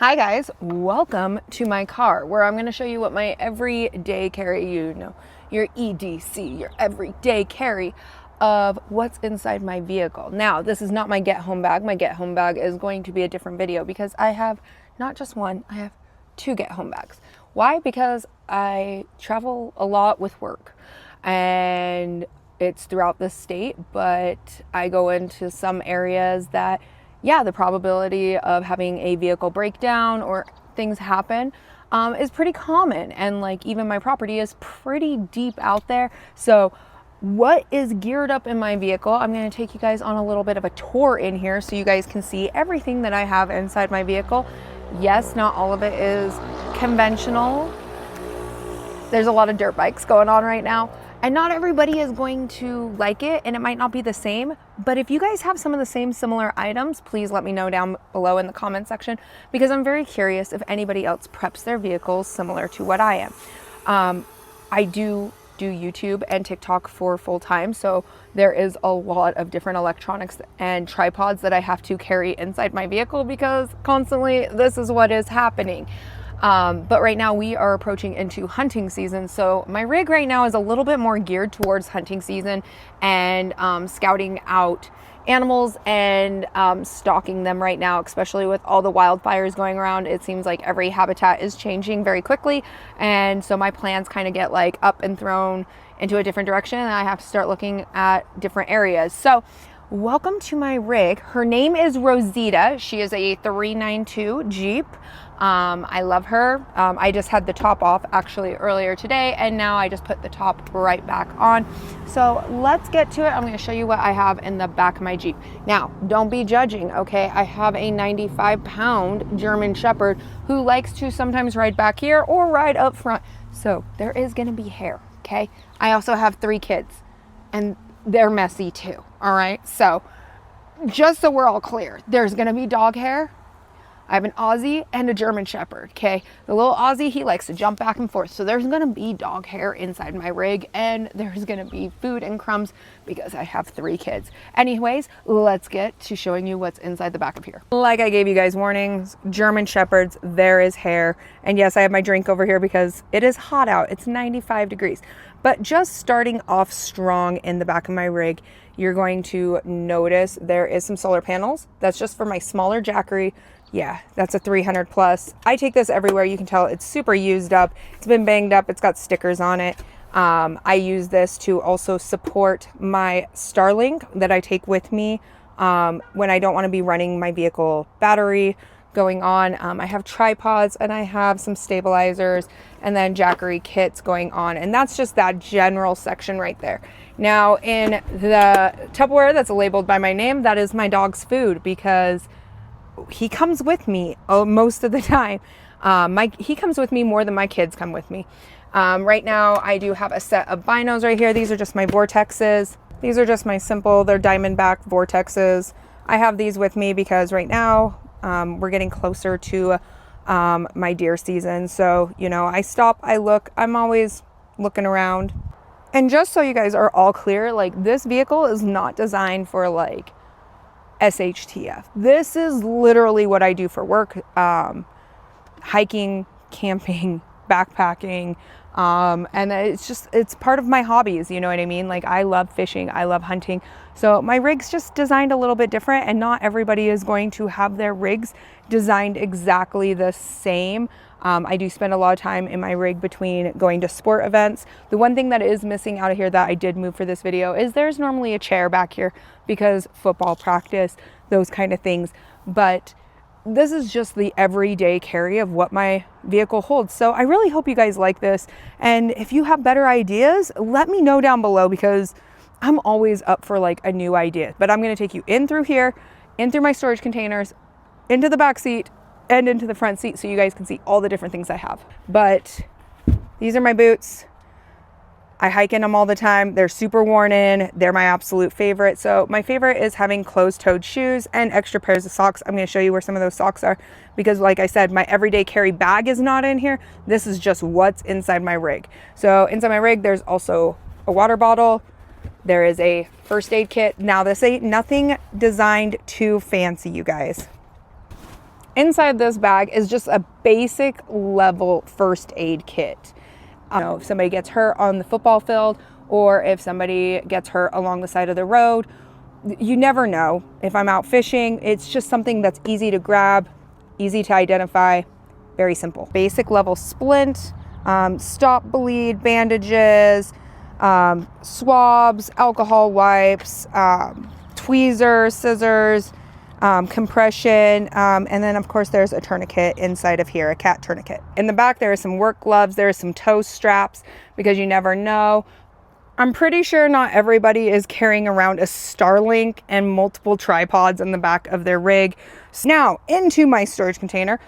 Hi guys, welcome to my car where I'm going to show you what my everyday carry, your EDC, your everyday carry of what's inside my vehicle. Now, this is not my get home bag. My get home bag is going to be a different video because I have not just one, I have two get home bags. Why? Because I travel a lot with work and it's throughout the state, but I go into some areas that the probability of having a vehicle breakdown or things happen is pretty common. And like even my property is pretty deep out there. So what is geared up in my vehicle? I'm going to take you guys on a little bit of a tour in here so you guys can see everything that I have inside my vehicle. Yes, not all of it is conventional. There's a lot of dirt bikes going on right now. And not everybody is going to like it, and it might not be the same. But if you guys have some of the same similar items, please let me know down below in the comment section, because I'm very curious if anybody else preps their vehicles similar to what I am. I do YouTube and TikTok for full time, so there is a lot of different electronics and tripods that I have to carry inside my vehicle because constantly this is what is happening. But right now we are approaching into hunting season. So my rig right now is a little bit more geared towards hunting season and scouting out animals and stalking them right now, especially with all the wildfires going around. It seems like every habitat is changing very quickly. And so my plans kind of get like up and thrown into a different direction, and I have to start looking at different areas. So welcome to my rig. Her name is Rosita. She is a 392 Jeep. I love her. I just had the top off actually earlier today, and now I just put the top right back on. So let's get to it. I'm going to show you what I have in the back of my Jeep. Now, don't be judging, okay? I have a 95-pound German Shepherd who likes to sometimes ride back here or ride up front. So there is going to be hair, okay? I also have 3 kids, and they're messy too, all right? So just so we're all clear, there's going to be dog hair. I have an Aussie and a German Shepherd, okay? The little Aussie, he likes to jump back and forth. So there's gonna be dog hair inside my rig, and there's gonna be food and crumbs because I have 3 kids. Anyways, let's get to showing you what's inside the back of here. Like I gave you guys warnings, German Shepherds, there is hair. And yes, I have my drink over here because it is hot out. It's 95 degrees. But just starting off strong in the back of my rig, you're going to notice there is some solar panels. That's just for my smaller Jackery. Yeah, that's a 300 plus. I take this everywhere. You can tell it's super used up. It's been banged up. It's got stickers on it. I use this to also support my Starlink that I take with me when I don't want to be running my vehicle battery going on. I have tripods and I have some stabilizers and then Jackery kits going on. And that's just that general section right there. Now in the Tupperware that's labeled by my name, that is my dog's food because he comes with me most of the time. He comes with me more than my kids come with me. Right now I do have a set of binos right here. These are just my vortexes. These are just my simple, they're Diamondback vortexes. I have these with me because right now we're getting closer to my deer season. So, you know, I stop, I look, I'm always looking around. And just so you guys are all clear, like this vehicle is not designed for like SHTF. This is literally what I do for work. Hiking, camping, backpacking, and it's part of my hobbies, you know what I mean? Like I love fishing, I love hunting. So my rig's just designed a little bit different, and not everybody is going to have their rigs designed exactly the same. I do spend a lot of time in my rig between going to sport events. The one thing that is missing out of here that I did move for this video is there's normally a chair back here because football practice, those kind of things. But this is just the everyday carry of what my vehicle holds. So I really hope you guys like this. And if you have better ideas, let me know down below because I'm always up for like a new idea. But I'm going to take you in through here, in through my storage containers, into the back seat, and into the front seat so you guys can see all the different things I have. But these are my boots. I hike in them all the time. They're super worn in. They're my absolute favorite. So my favorite is having closed-toed shoes and extra pairs of socks. I'm going to show you where some of those socks are because like I said, my everyday carry bag is not in here. This is just what's inside my rig. So inside my rig, there's also a water bottle. There is a first aid kit. Now this ain't nothing designed too fancy, you guys. Inside this bag is just a basic level first aid kit. If somebody gets hurt on the football field, or if somebody gets hurt along the side of the road, you never know. If I'm out fishing, it's just something that's easy to grab, easy to identify, very simple. Basic level splint, stop bleed bandages, swabs, alcohol wipes, tweezers, scissors, compression, and then of course there's a tourniquet inside of here, a cat tourniquet. In the back there are some work gloves, there are some toe straps because you never know. I'm pretty sure not everybody is carrying around a Starlink and multiple tripods in the back of their rig. So now into my storage container,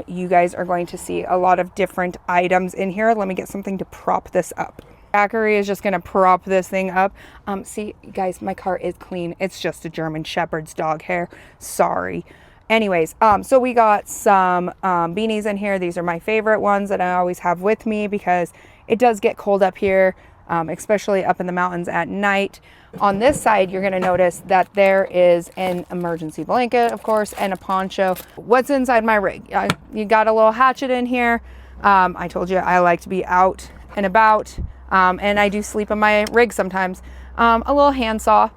you guys are going to see a lot of different items in here. Let me get something to prop this up. Zachary is just going to prop this thing up. See, guys, my car is clean. It's just a German Shepherd's dog hair. Sorry. Anyways, so we got some beanies in here. These are my favorite ones that I always have with me because it does get cold up here, especially up in the mountains at night. On this side, you're going to notice that there is an emergency blanket, of course, and a poncho. What's inside my rig? You got a little hatchet in here. I told you I like to be out and about. And I do sleep in my rig sometimes. A little handsaw.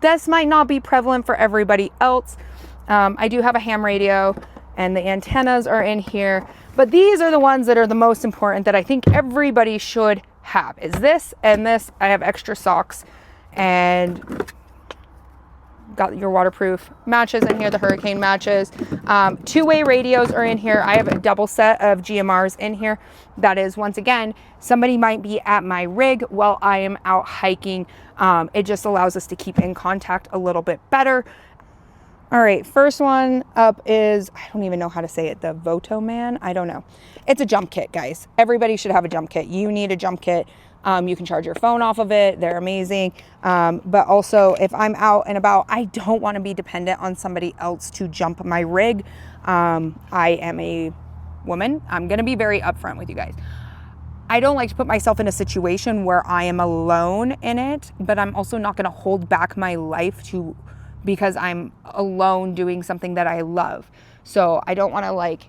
This might not be prevalent for everybody else. I do have a ham radio and the antennas are in here, but these are the ones that are the most important that I think everybody should have is this and this. I have extra socks and got your waterproof matches in here, the hurricane matches. Two-way radios are in here. I have a double set of GMRs in here. That is, once again, somebody might be at my rig while I am out hiking. It just allows us to keep in contact a little bit better. All right, first one up is, I don't even know how to say it, the Voto Man. I don't know. It's a jump kit, guys. Everybody should have a jump kit. You need a jump kit. You can charge your phone off of it. They're amazing. But also if I'm out and about, I don't want to be dependent on somebody else to jump my rig. I am a woman. I'm going to be very upfront with you guys. I don't like to put myself in a situation where I am alone in it, but I'm also not going to hold back my life because I'm alone doing something that I love. So I don't want to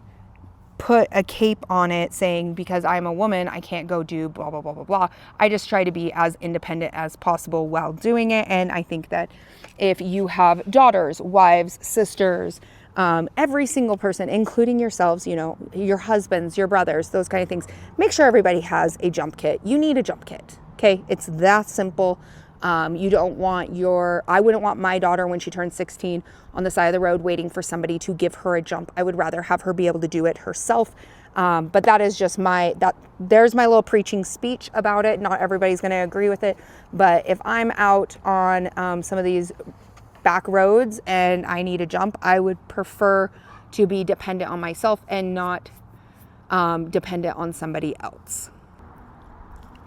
put a cape on it saying because I'm a woman I can't go do blah blah blah blah blah. I just try to be as independent as possible while doing it. And I think that if you have daughters, wives, sisters, every single person, including yourselves, your husbands, your brothers, those kind of things, make sure everybody has a jump kit. You need a jump kit. Okay, it's that simple. You don't want I wouldn't want my daughter when she turns 16 on the side of the road waiting for somebody to give her a jump. I would rather have her be able to do it herself. But that is just there's my little preaching speech about it. Not everybody's going to agree with it. But if I'm out on some of these back roads and I need a jump, I would prefer to be dependent on myself and not dependent on somebody else.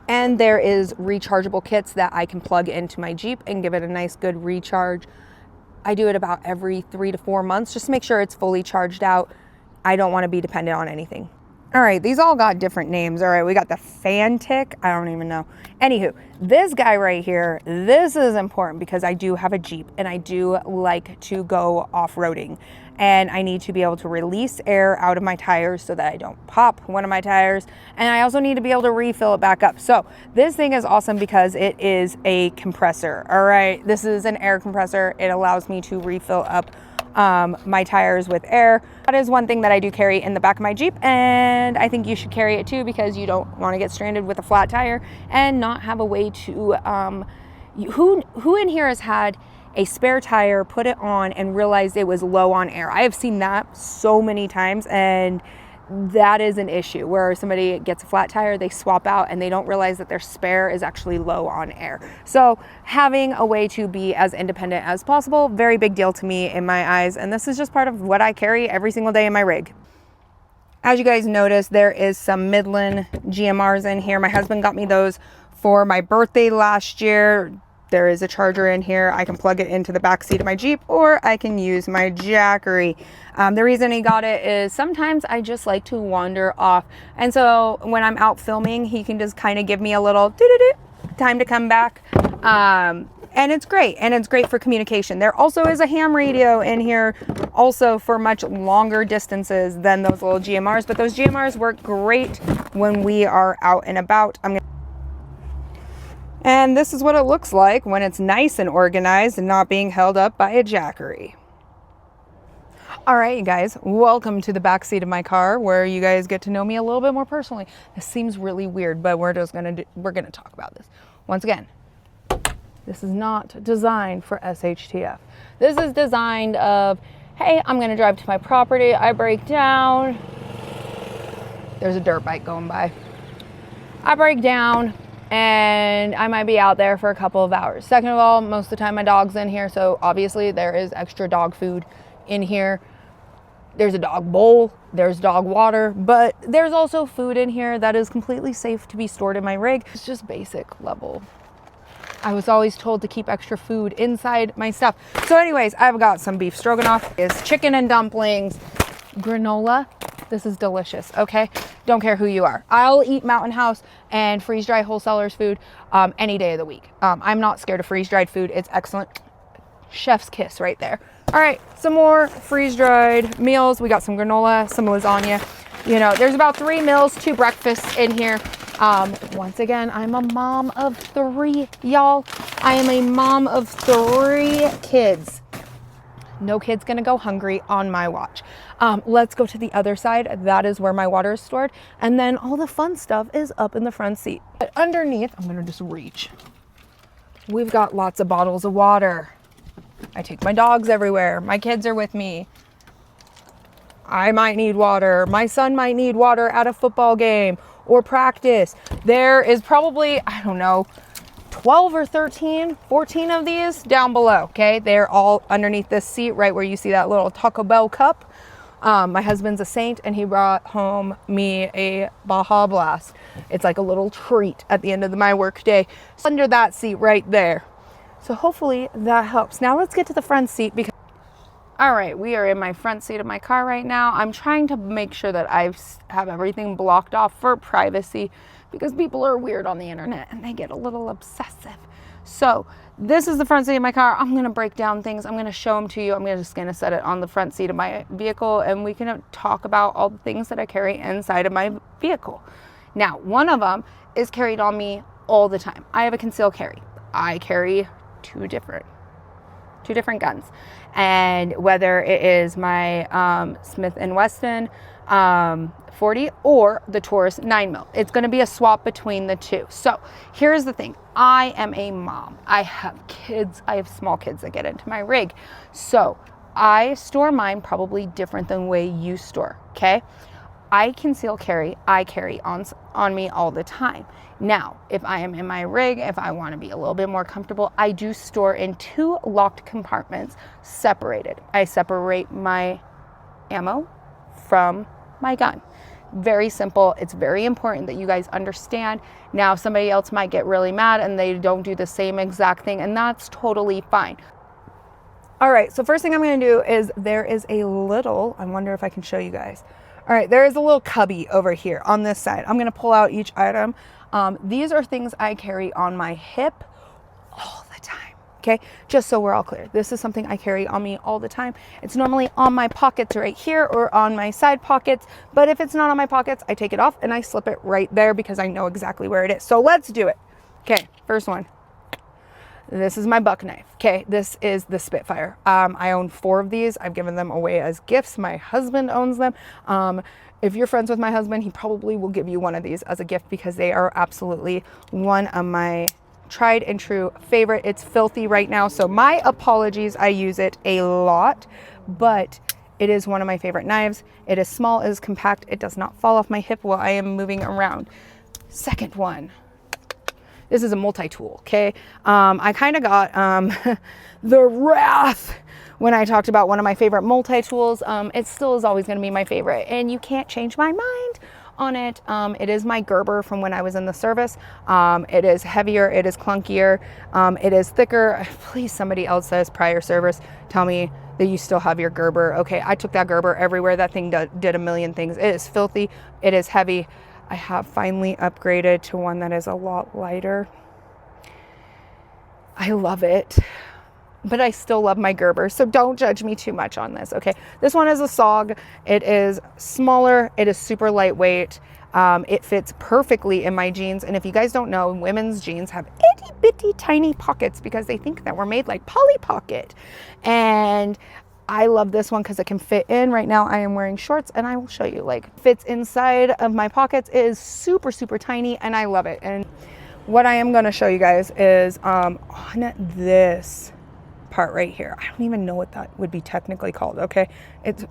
And there is rechargeable kits that I can plug into my Jeep and give it a nice good recharge. I do it about every 3 to 4 months, just to make sure it's fully charged out. I don't want to be dependent on anything. All right, these all got different names. All right, we got the Fantic. I don't even know. Anywho, this guy right here, this is important because I do have a Jeep and I do like to go off-roading. And I need to be able to release air out of my tires so that I don't pop one of my tires. And I also need to be able to refill it back up. So this thing is awesome because it is a compressor. All right, this is an air compressor. It allows me to refill up my tires with air. That is one thing that I do carry in the back of my Jeep, and I think you should carry it too because you don't want to get stranded with a flat tire and not have a way to who in here has had a spare tire, put it on and realized it was low on air? I have seen that so many times, and that is an issue where somebody gets a flat tire, they swap out and they don't realize that their spare is actually low on air. So having a way to be as independent as possible, very big deal to me in my eyes. And this is just part of what I carry every single day in my rig. As you guys notice, there is some Midland GMRs in here. My husband got me those for my birthday last year. There is a charger in here. I can plug it into the back seat of my Jeep, or I can use my Jackery. The reason he got it is sometimes I just like to wander off. And so when I'm out filming, he can just kind of give me a little time to come back. And it's great. And it's great for communication. There also is a ham radio in here, also for much longer distances than those little GMRs. But those GMRs work great when we are out and about. And this is what it looks like when it's nice and organized and not being held up by a jackery. All right, you guys, welcome to the back seat of my car where you guys get to know me a little bit more personally. This seems really weird, but we're gonna talk about this. Once again, this is not designed for SHTF. This is designed of, hey, I'm gonna drive to my property, I break down. There's a dirt bike going by. I break down and I might be out there for a couple of hours. Second of all, most of the time my dog's in here, so obviously there is extra dog food in here. There's a dog bowl, there's dog water, but there's also food in here that is completely safe to be stored in my rig. It's just basic level. I was always told to keep extra food inside my stuff. So anyways, I've got some beef stroganoff, is chicken and dumplings, granola. This is delicious, okay? Don't care who you are. I'll eat Mountain House and freeze dry wholesalers food any day of the week. I'm not scared of freeze dried food. It's excellent. Chef's kiss right there. All right, some more freeze-dried meals. We got some granola, some lasagna. You know, there's about 3 meals, 2 breakfasts in here. Once again, I'm a mom of 3, y'all. I am a mom of 3 kids. No kid's gonna go hungry on my watch. Let's go to the other side. That is where my water is stored. And then all the fun stuff is up in the front seat. But underneath, I'm gonna just reach. We've got lots of bottles of water. I take my dogs everywhere. My kids are with me. I might need water. My son might need water at a football game or practice. There is probably, I don't know, 12 or 13, 14 of these down below, okay? They're all underneath this seat right where you see that little Taco Bell cup. My husband's a saint and he brought home me a Baja Blast. It's like a little treat at the end of my work day. So under that seat right there. So hopefully that helps. Now let's get to the front seat because, all right, we are in my front seat of my car right now. I'm trying to make sure that I have everything blocked off for privacy because people are weird on the internet and they get a little obsessive. So this is the front seat of my car. I'm gonna break down things. I'm gonna show them to you. I'm just gonna set it on the front seat of my vehicle and we can talk about all the things that I carry inside of my vehicle. Now, one of them is carried on me all the time. I have a concealed carry. I carry two different guns, and whether it is my Smith & Wesson 40 or the Taurus 9mm, it's going to be a swap between the two. So here's the thing, I am a mom, I have kids, I have small kids that get into my rig, so I store mine probably different than the way you store, okay? I conceal carry, I carry on me all the time. Now, if I am in my rig, if I want to be a little bit more comfortable, I do store in 2 locked compartments separated. I separate my ammo from my gun. Very simple. It's very important that you guys understand. Now, somebody else might get really mad and they don't do the same exact thing, and that's totally fine. All right, so first thing I'm going to do is there is a little, I wonder if I can show you guys. All right, there is a little cubby over here on this side. I'm gonna pull out each item. These are things I carry on my hip all the time, okay? Just so we're all clear. This is something I carry on me all the time. It's normally on my pockets right here or on my side pockets, but if it's not on my pockets, I take it off and I slip it right there because I know exactly where it is. So let's do it. Okay, first one. This is my buck knife. Okay, this is the Spitfire. I own 4 of these. I've given them away as gifts. My husband owns them. If you're friends with my husband, he probably will give you one of these as a gift because they are absolutely one of my tried and true favorite. It's filthy right now, so my apologies. I use it a lot, but it is one of my favorite knives. It is small, it is compact. It does not fall off my hip while I am moving around. Second one. This is a multi-tool, okay? I kind of got the wrath when I talked about one of my favorite multi-tools. It still is always going to be my favorite, and you can't change my mind on it. It is my Gerber from when I was in the service. It is heavier, it is clunkier, it is thicker. Please, somebody else says prior service, tell me that you still have your Gerber. Okay, I took that Gerber everywhere. That thing did a million things. It is filthy, it is heavy. I have finally upgraded to one that is a lot lighter. I love it, but I still love my Gerber. So don't judge me too much on this. Okay. This one is a SOG. It is smaller. It is super lightweight. It fits perfectly in my jeans. And if you guys don't know, women's jeans have itty bitty tiny pockets because they think that we're made like Polly Pocket. And I love this one because it can fit in. Right now I am wearing shorts and I will show you, like, fits inside of my pockets. It is super, super tiny and I love it. And what I am going to show you guys is on this part right here. I don't even know what that would be technically called. Okay. It's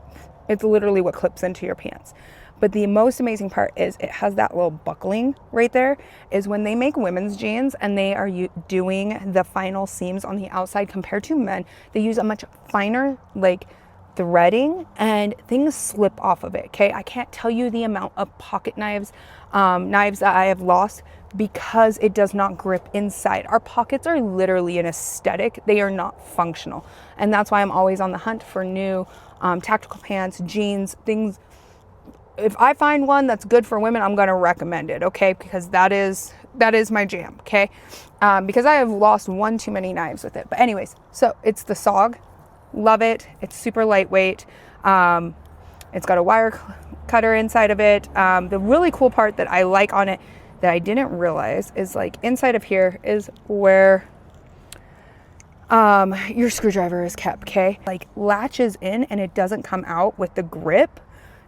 literally what clips into your pants. But the most amazing part is it has that little buckling right there. Is when they make women's jeans and they are doing the final seams on the outside compared to men, they use a much finer like threading and things slip off of it. Okay, I can't tell you the amount of pocket knives that I have lost because it does not grip inside. Our pockets are literally an aesthetic. They are not functional. And that's why I'm always on the hunt for new tactical pants, jeans, things. If I find one that's good for women, I'm going to recommend it, okay? Because that is my jam, okay? Because I have lost one too many knives with it. But anyways, so it's the SOG. Love it. It's super lightweight. It's got a wire cutter inside of it. The really cool part that I like on it that I didn't realize is, like, inside of here is where your screwdriver is kept, okay? Like, latches in and it doesn't come out with the grip.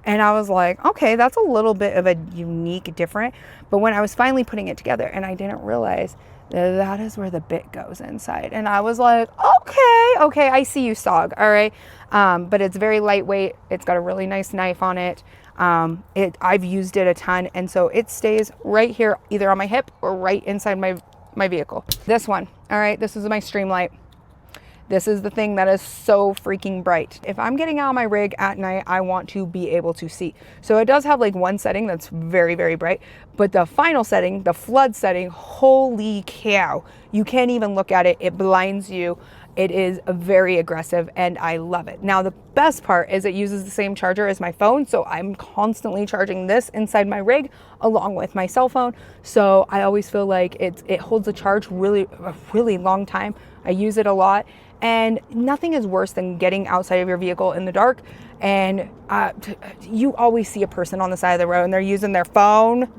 And I was like, okay, that's a little bit of a unique different. But when I was finally putting it together and I didn't realize that is where the bit goes inside. And I was like, okay, I see you, SOG. All right. But it's very lightweight. It's got a really nice knife on it. I've used it a ton. And so it stays right here, either on my hip or right inside my vehicle. This one. All right. This is my Streamlight. This is the thing that is so freaking bright. If I'm getting out of my rig at night, I want to be able to see. So it does have like one setting that's very, very bright, but the final setting, the flood setting, holy cow, you can't even look at it. It blinds you. It is very aggressive and I love it. Now, the best part is it uses the same charger as my phone. So I'm constantly charging this inside my rig along with my cell phone. So I always feel like it holds a charge a really long time. I use it a lot. And nothing is worse than getting outside of your vehicle in the dark and you always see a person on the side of the road and they're using their phone,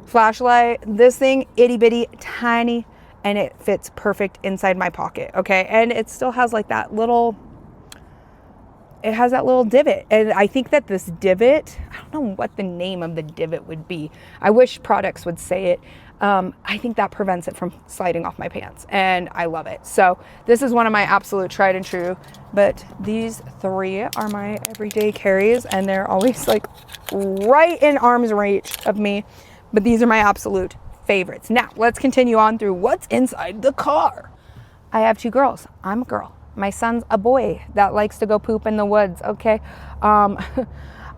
flashlight. This thing, itty bitty, tiny, and it fits perfect inside my pocket, okay? And it still has like that little, it has that little divot. And I think that this divot, I don't know what the name of the divot would be. I wish products would say it. I think that prevents it from sliding off my pants and I love it. So this is one of my absolute tried and true, but these three are my everyday carries and they're always like right in arm's reach of me, but these are my absolute favorites. Now let's continue on through what's inside the car. I have two girls. I'm a girl. My son's a boy that likes to go poop in the woods. Okay.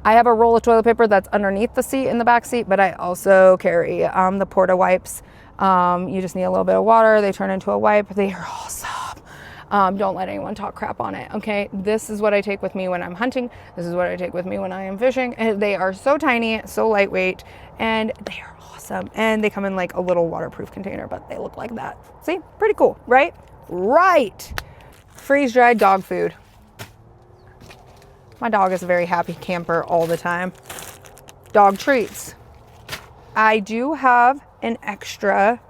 I have a roll of toilet paper that's underneath the seat in the back seat, but I also carry the Porta wipes. You just need a little bit of water. They turn into a wipe. They are awesome. Don't let anyone talk crap on it. Okay. This is what I take with me when I'm hunting. This is what I take with me when I am fishing. And they are so tiny, so lightweight, and they are awesome. And they come in like a little waterproof container, but they look like that. See, pretty cool, right? Right. Freeze-dried dog food. My dog is a very happy camper all the time. Dog treats. I do have an extra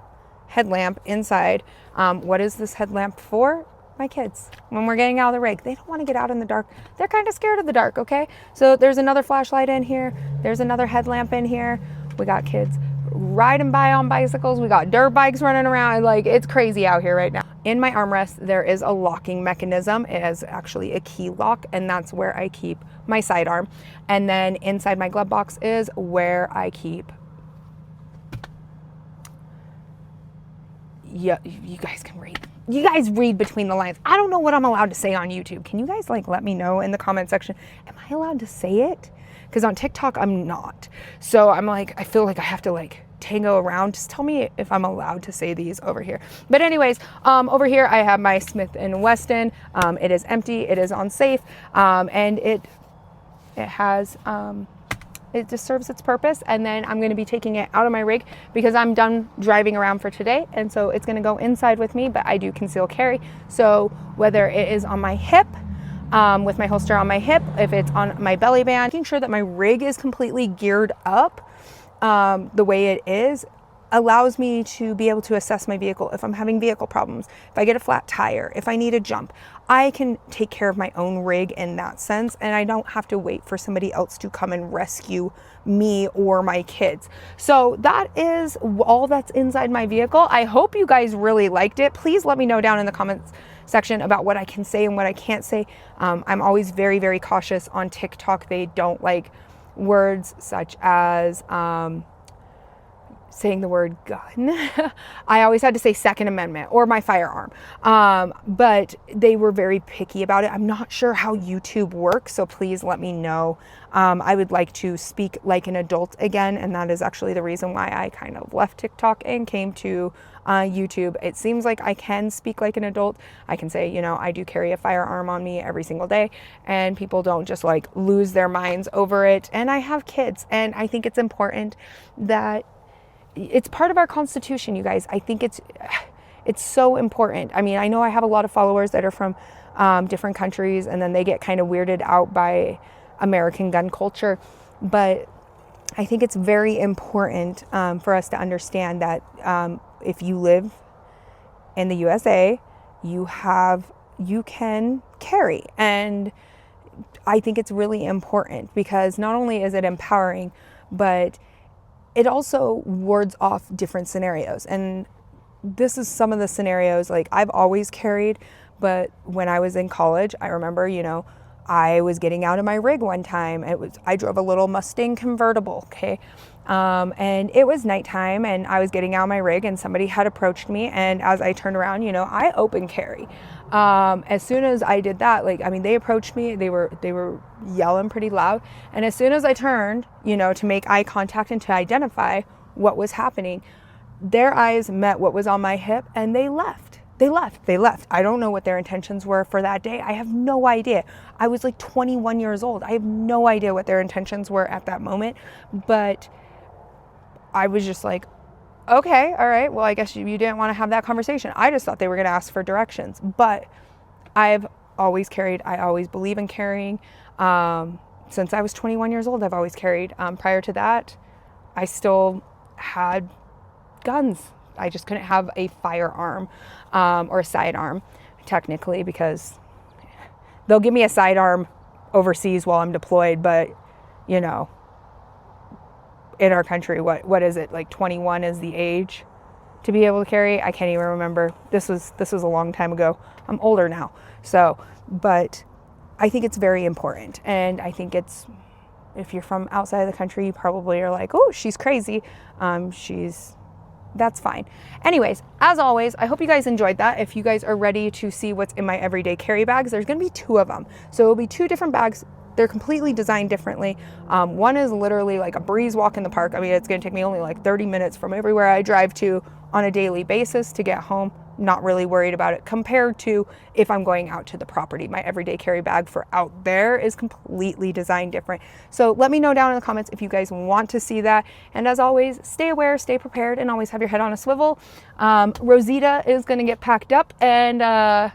headlamp inside. What is this headlamp for? My kids. When we're getting out of the rig, they don't want to get out in the dark. They're kind of scared of the dark, okay? So there's another flashlight in here. There's another headlamp in here. We got kids riding by on bicycles. We got dirt bikes running around. Like, it's crazy out here right now. In my armrest, there is a locking mechanism. It is actually a key lock, and that's where I keep my sidearm. And then inside my glove box is where I keep, yeah, you guys can read. You guys read between the lines. I don't know what I'm allowed to say on YouTube. Can you guys like let me know in the comment section? Am I allowed to say it? Because on TikTok, I'm not. So I'm like, I feel like I have to like tango around. Just tell me if I'm allowed to say these over here. But anyways, over here I have my Smith & Wesson. It is empty. It is on safe. And it has It just serves its purpose. And then I'm going to be taking it out of my rig because I'm done driving around for today. And so it's going to go inside with me, but I do conceal carry. So whether it is on my hip, with my holster on my hip, if it's on my belly band, making sure that my rig is completely geared up the way it is allows me to be able to assess my vehicle. If I'm having vehicle problems, if I get a flat tire, if I need a jump, I can take care of my own rig in that sense, and I don't have to wait for somebody else to come and rescue me or my kids. So that is all that's inside my vehicle. I hope you guys really liked it. Please let me know down in the comments section about what I can say and what I can't say. I'm always very, very cautious on TikTok. They don't like words such as saying the word gun. I always had to say Second Amendment or my firearm. But they were very picky about it. I'm not sure how YouTube works, so please let me know. I would like to speak like an adult again, and that is actually the reason why I kind of left TikTok and came to YouTube. It seems like I can speak like an adult. I can say, you know, I do carry a firearm on me every single day, and people don't just like lose their minds over it. And I have kids, and I think it's important that it's part of our Constitution, you guys. I think it's so important. I mean, I know I have a lot of followers that are from different countries, and then they get kind of weirded out by American gun culture. But I think it's very important for us to understand that if you live in the USA, you can carry. And I think it's really important because not only is it empowering, but it also wards off different scenarios. And this is some of the scenarios, like I've always carried, but when I was in college, I remember, you know, I was getting out of my rig one time. I drove a little Mustang convertible, okay? And it was nighttime, and I was getting out of my rig, and somebody had approached me, and as I turned around, you know, I open carry. As soon as I did that, like, I mean, they approached me, they were yelling pretty loud. And as soon as I turned, you know, to make eye contact and to identify what was happening, their eyes met what was on my hip, and they left. They left. I don't know what their intentions were for that day. I have no idea. I was like 21 years old. I have no idea what their intentions were at that moment, but I was just like, okay, all right, well, I guess you didn't want to have that conversation. I just thought they were going to ask for directions. But I've always carried. I always believe in carrying. Since I was 21 years old, I've always carried. Prior to that, I still had guns. I just couldn't have a firearm or a sidearm, technically, because they'll give me a sidearm overseas while I'm deployed, but, you know, in our country, what is it, like 21 is the age to be able to carry? I can't even remember. This was a long time ago. I'm older now. So, but I think it's very important. And I think it's, if you're from outside of the country, you probably are like, oh, she's crazy. That's fine. Anyways, as always, I hope you guys enjoyed that. If you guys are ready to see what's in my everyday carry bags, there's going to be 2 of them. So it'll be 2 different bags. They're completely designed differently. One is literally like a breeze walk in the park. I mean, it's going to take me only like 30 minutes from everywhere I drive to on a daily basis to get home. Not really worried about it compared to if I'm going out to the property. My everyday carry bag for out there is completely designed different. So let me know down in the comments if you guys want to see that. And as always, stay aware, stay prepared, and always have your head on a swivel. Rosita is going to get packed up, and I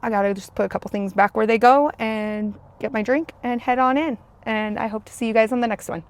got to just put a couple things back where they go and get my drink and head on in. And I hope to see you guys on the next one.